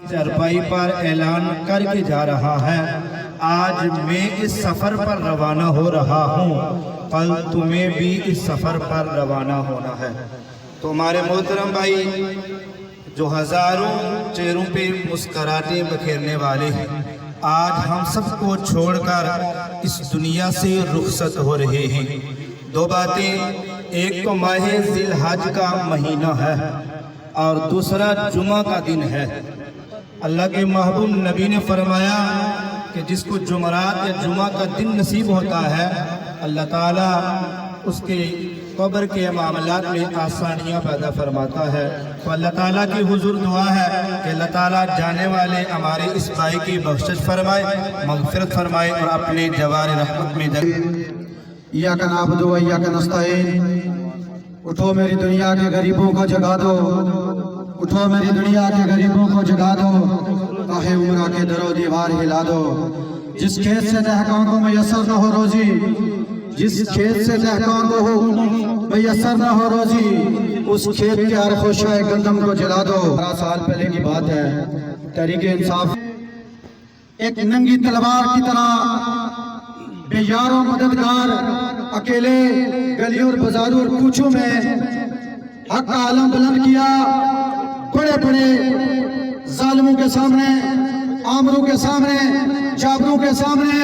چرپائی پر اعلان کر کے جا رہا ہے، آج میں اس سفر پر روانہ ہو رہا ہوں، کل تمہیں بھی اس سفر پر روانہ ہونا ہے۔ تو ہمارے محترم بھائی جو ہزاروں چہروں پہ مسکراہٹیں بکھیرنے والے ہیں، آج ہم سب کو چھوڑ کر اس دنیا سے رخصت ہو رہے ہیں۔ دو باتیں، ایک تو ماہ ذی الحج کا مہینہ ہے اور دوسرا جمعہ کا دن ہے۔ اللہ کے محبوب نبی نے فرمایا کہ جس کو جمعرات یا جمعہ کا دن نصیب ہوتا ہے، اللہ تعالیٰ اس کے قبر کے معاملات میں آسانیاں پیدا فرماتا ہے۔ تو اللہ تعالیٰ کی حضور دعا ہے کہ اللہ تعالیٰ جانے والے ہمارے اس بھائی کی بخشش فرمائے، مغفرت فرمائے اور اپنے جوار رحمت میں جگہ۔ ایاک نعبد و ایاک نستعین، اٹھو میری دنیا کے غریبوں کو جگا دو، اٹھو میری دنیا کے غریبوں کو جگا دو، کاہے عمرہ کے در و دیوار ہلا دو۔ جس کھیت سے دہقان کو میسر نہ ہو روزی، جس کھیت سے دہقان کو میسر نہ ہو روزی، اس کھیت کے ہر خوشہ گندم کو جلا دو۔ 12 سال پہلے کی بات ہے، تحریک انصاف ایک ننگی تلوار کی طرح بے یار و مددگار اکیلے گلیوں اور بازاروں اور کوچوں میں حق کا علم بلند کیا، بڑے بڑے ظالموں کے سامنے، آمروں کے سامنے، جابروں کے سامنے،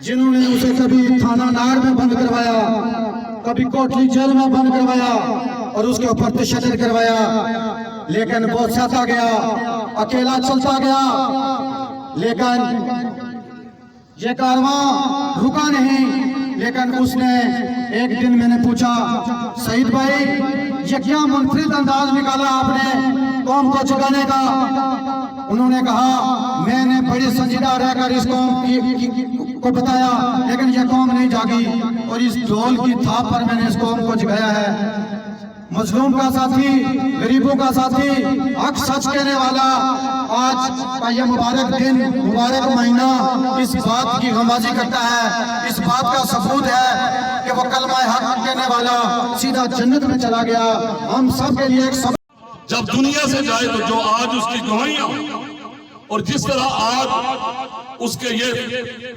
جنہوں نے اسے کبھی تھانہ ناڑ میں بند کروایا، کبھی کوٹلی جیل میں بند کروایا اور اس کے اوپر تشدد کروایا، لیکن وہ سہتا گیا، اکیلا چلتا گیا، لیکن یہ کارواں رکا نہیں۔ لیکن اس نے ایک دن میں نے پوچھا، سعید بھائی یہ کیا منفرد انداز نکالا آپ نے قوم کو جگانے کا؟ انہوں نے کہا میں نے بڑی سنجیدہ رہ کر اس قوم کو بتایا، لیکن یہ قوم نہیں جاگی اور اس ڈھول کی تھاپ پر میں نے اس قوم کو جگایا ہے۔ مظلوم کا ساتھی، غریبوں کا ساتھی، حق سچ کہنے والا، آج کا یہ مبارک دن، مبارک مہینہ اس بات کی غمازی کرتا ہے، اس بات کا ثبوت ہے کہ وہ کلمہ حق کہنے والا سیدھا جنت میں چلا گیا۔ ہم سب کے لیے ایک سبق، جب دنیا سے جائے تو جو آج اس کی گواہیاں اور جس طرح آج اس کے یہ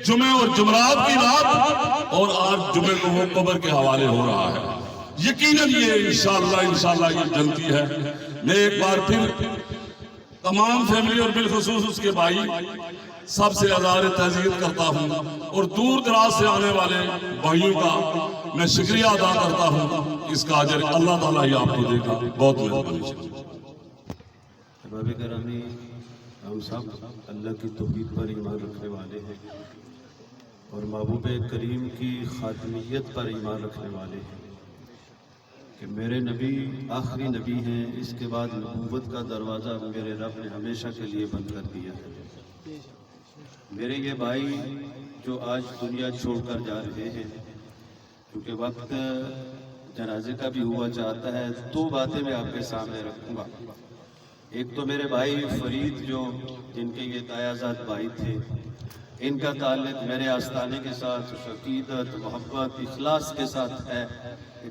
جمعہ اور جمعرات کی رات اور آج جمعے کو وہ قبر کے حوالے ہو رہا ہے، یقیناً یہ انشاءاللہ یہ جنتی ہے۔ میں ایک بار پھر تمام فیملی اور بالخصوص اس کے بھائی سب سے اظہار تعزیت کرتا ہوں اور دور دراز سے آنے والے بھائیوں کا میں شکریہ ادا کرتا ہوں۔ اس کا اجر اللہ تعالیٰ ہی آپ کو دے گا۔ بہت مہربانی۔ احباب گرامی، ہم سب اللہ کی توحید پر ایمان رکھنے والے ہیں اور محبوب کریم کی خاتمیت پر ایمان رکھنے والے ہیں کہ میرے نبی آخری نبی ہیں، اس کے بعد نبوت کا دروازہ میرے رب نے ہمیشہ کے لیے بند کر دیا ہے۔ میرے یہ بھائی جو آج دنیا چھوڑ کر جا رہے ہیں، کیونکہ وقت جنازے کا بھی ہوا چاہتا ہے، دو باتیں میں آپ کے سامنے رکھوں گا۔ ایک تو میرے بھائی فرید جو جن کے یہ تایازاد بھائی تھے، ان کا تعلق میرے آستانے کے ساتھ عقیدت، محبت، اخلاص کے ساتھ ہے،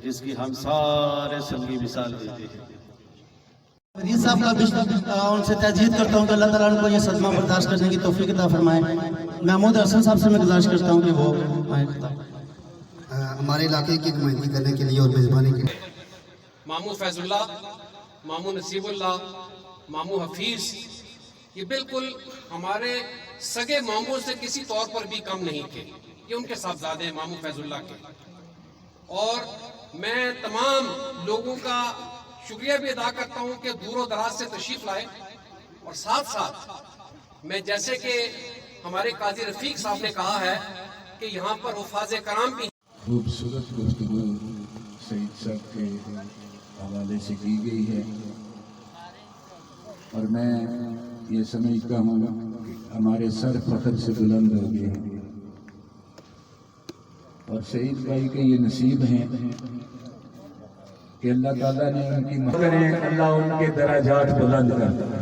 جس کی ہم سارے سنگی مثال دیتے ہیں۔ فرید صاحب کا ان سے تعزیت کرتا ہوں کہ اللہ تعالیٰ ان کو یہ صدمہ برداشت کرنے کی توفیق عطا فرمائے۔ محمود حسن صاحب سے میں گزارش کرتا ہوں کہ وہ آئیں۔ ہمارے علاقے کی نمائندگی کرنے کے لیے اور میزبانی کے لیے مامو فیض اللہ، مامو نصیب اللہ، مامو حفیظ، یہ بالکل ہمارے سگے ماموں سے کسی طور پر بھی کم نہیں تھے۔ یہ ان کے صاحبزادے ہیں مامو فیض اللہ کے۔ اور میں تمام لوگوں کا شکریہ بھی ادا کرتا ہوں کہ دور و دراز سے تشریف لائے، اور ساتھ ساتھ میں جیسے کہ ہمارے قاضی رفیق صاحب نے کہا ہے کہ یہاں پر حفاظ کرام بھی خوبصورت گفتگو سعید صاحب کے حوالے سے کی گئی ہے، اور میں یہ سمجھتا ہوں کہ ہمارے سر فخر سے بلند ہو گئے ہیں، اور سعید بھائی کے یہ نصیب ہیں کہ اللہ تعالیٰ نے ان کی مدد کریں، اللہ ان کے درجات بلند کرتا ہے۔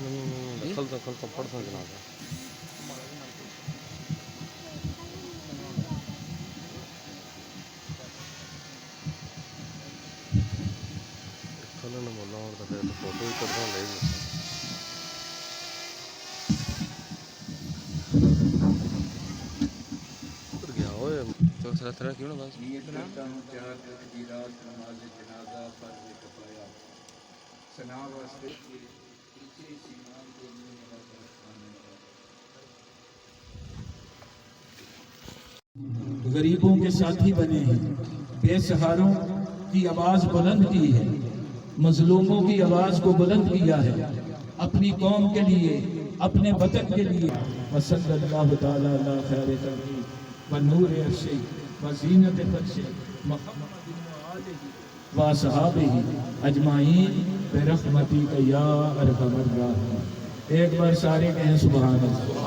نیت کرتا ہوں 4 تکبیرات نماز جنازہ فرض کفایہ ثنا واسطے پیچھے سیمان کے لیے میرا درخواست غریبوں کے ساتھی بنے ہیں، بے سہاروں کی آواز بلند کی ہے، مظلوموں کی آواز کو بلند کیا ہے، اپنی قوم کے لیے، اپنے وطن کے لیے۔ وصلی اللہ تعالی علی خیر خلقہ ونور عرشہ وزینت فرشہ محمد وآلہ واصحابہ اجمعین برحمتک یا ارحم الراحمین۔ ایک بار سارے کہیں سبحان اللہ۔